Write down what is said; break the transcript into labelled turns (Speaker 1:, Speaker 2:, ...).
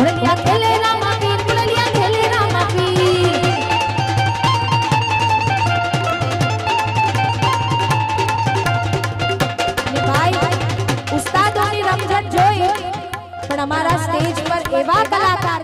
Speaker 1: કુળલિયા ખેલે રામા પીર, કુળલિયા ખેલે રામા પીર. અને ભાઈ ઉસ્તાદોની રમઝટ જોઈ પણ અમારા સ્ટેજ પર એવા કલાકાર